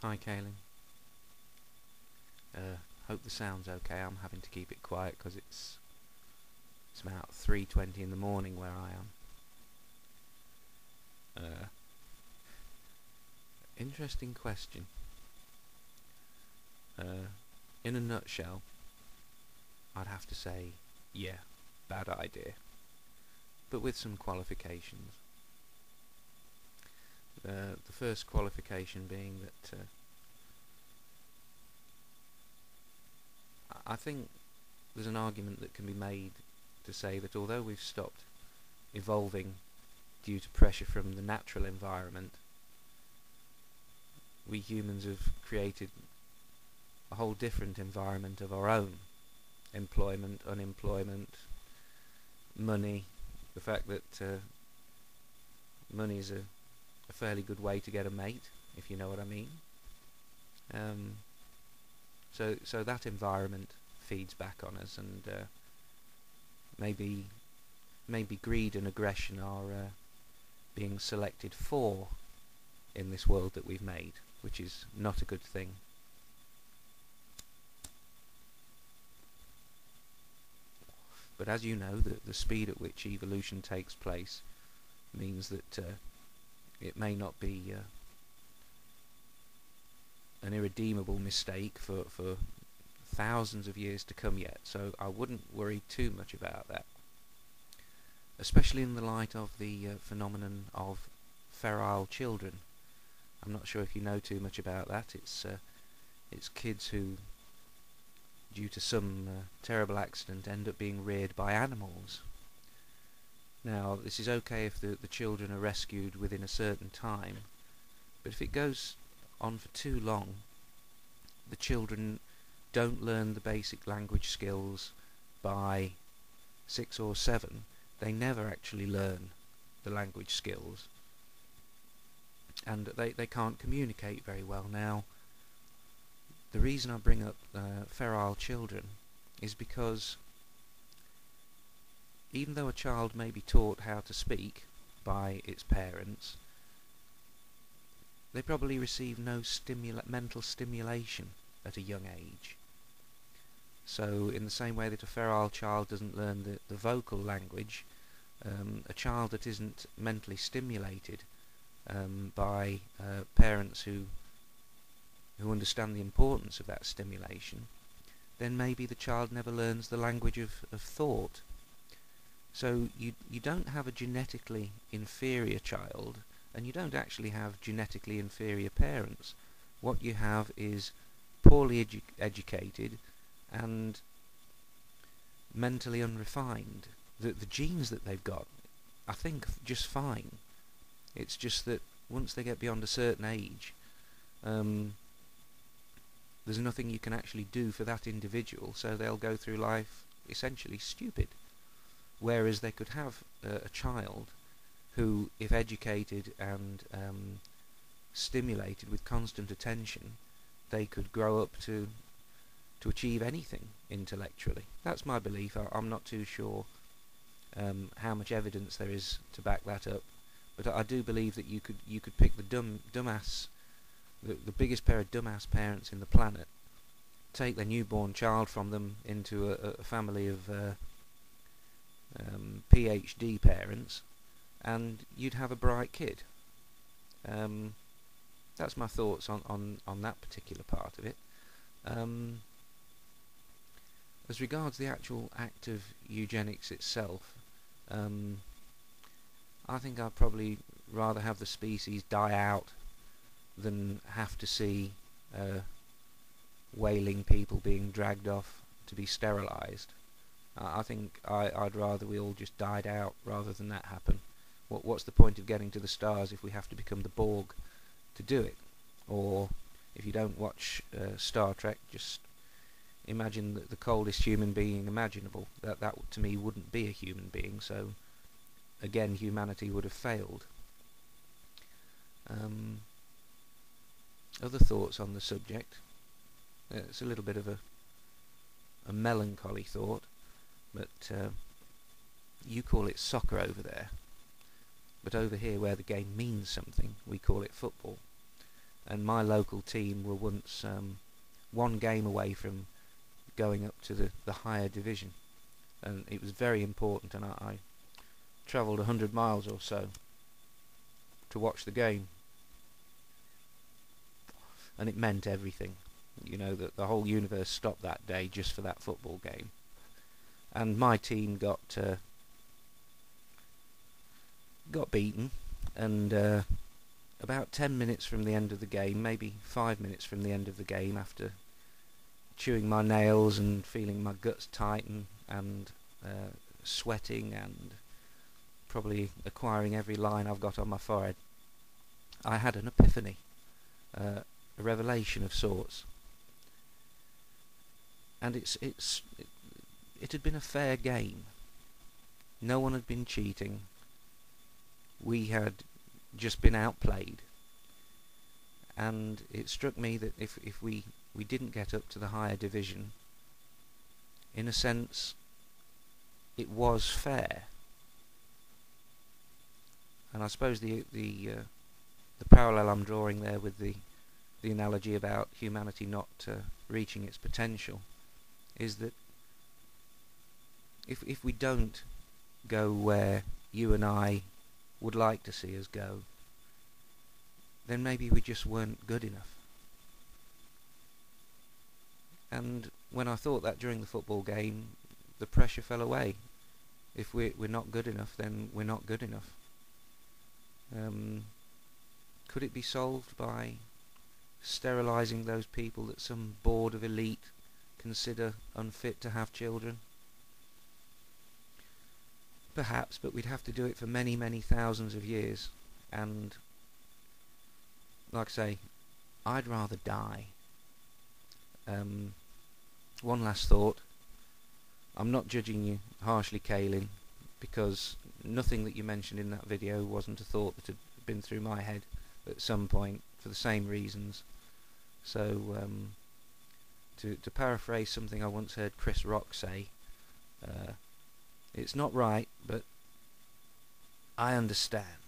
Hi, Kaylin. Hope the sound's okay. I'm having to keep it quiet because it's about 3:20 in the morning where I am. Uh, Interesting question. In a nutshell, I'd have to say, yeah, bad idea, but with some qualifications. The first qualification being that I think there's an argument that can be made to say that although we've stopped evolving due to pressure from the natural environment, we humans have created a whole different environment of our own. Employment, unemployment, money, the fact that money is a fairly good way to get a mate, if you know what I mean. Um, so that environment feeds back on us, and maybe maybe greed and aggression are being selected for in this world that we've made, which is not a good thing. But as you know, the speed at which evolution takes place means that it may not be an irredeemable mistake for thousands of years to come yet, so I wouldn't worry too much about that, especially in the light of the phenomenon of feral children. I'm not sure if you know too much about that. It's kids who, due to some terrible accident, end up being reared by animals. Now, this is okay if the children are rescued within a certain time, but if it goes on for too long, the children don't learn the basic language skills by 6 or 7. They never actually learn the language skills, and they can't communicate very well. Now, the reason I bring up feral children is because even though a child may be taught how to speak by its parents, they probably receive no mental stimulation at a young age. So in the same way that a feral child doesn't learn the vocal language, a child that isn't mentally stimulated by parents who understand the importance of that stimulation, then maybe the child never learns the language of thought. So you don't have a genetically inferior child, and you don't actually have genetically inferior parents. What you have is poorly educated and mentally unrefined. The genes that they've got, I think, just fine. It's just that once they get beyond a certain age, there's nothing you can actually do for that individual, so they'll go through life essentially stupid. Whereas they could have a child who, if educated and stimulated with constant attention, they could grow up to achieve anything intellectually. That's my belief. I'm not too sure how much evidence there is to back that up, but I do believe that you could pick the dumbass, the biggest pair of dumbass parents in the planet, take their newborn child from them into a family of PhD parents, and you'd have a bright kid. That's my thoughts on that particular part of it. As regards the actual act of eugenics itself, I think I'd probably rather have the species die out than have to see wailing people being dragged off to be sterilised. I think I'd rather we all just died out rather than that happen. What's the point of getting to the stars if we have to become the Borg to do it? Or if you don't watch Star Trek, just imagine the coldest human being imaginable. That to me wouldn't be a human being. So again, humanity would have failed. Other thoughts on the subject. It's a little bit of a melancholy thought, but you call it soccer over there, but over here where the game means something, we call it football. and my local team were once one game away from going up to the higher division, and it was very important, and I travelled 100 miles or so to watch the game, and it meant everything. You know, that the whole universe stopped that day just for that football game. And my team got beaten, and about 10 minutes from the end of the game, maybe 5 minutes from the end of the game, after chewing my nails and feeling my guts tighten and sweating and probably acquiring every line I've got on my forehead, I had an epiphany, a revelation of sorts. And it had been a fair game. No one had been cheating. We had just been outplayed. And it struck me that if we didn't get up to the higher division, in a sense, it was fair. And I suppose the parallel I'm drawing there with the analogy about humanity not reaching its potential is that if we don't go where you and I would like to see us go, then maybe we just weren't good enough. And when I thought that during the football game, the pressure fell away. If we're not good enough, then we're not good enough. Could it be solved by sterilising those people that some board of elite consider unfit to have children? Perhaps, but we'd have to do it for many, many thousands of years. And, like I say, I'd rather die. One last thought. I'm not judging you harshly, Kaylin, because nothing that you mentioned in that video wasn't a thought that had been through my head at some point for the same reasons. So, to paraphrase something I once heard Chris Rock say, it's not right, but I understand.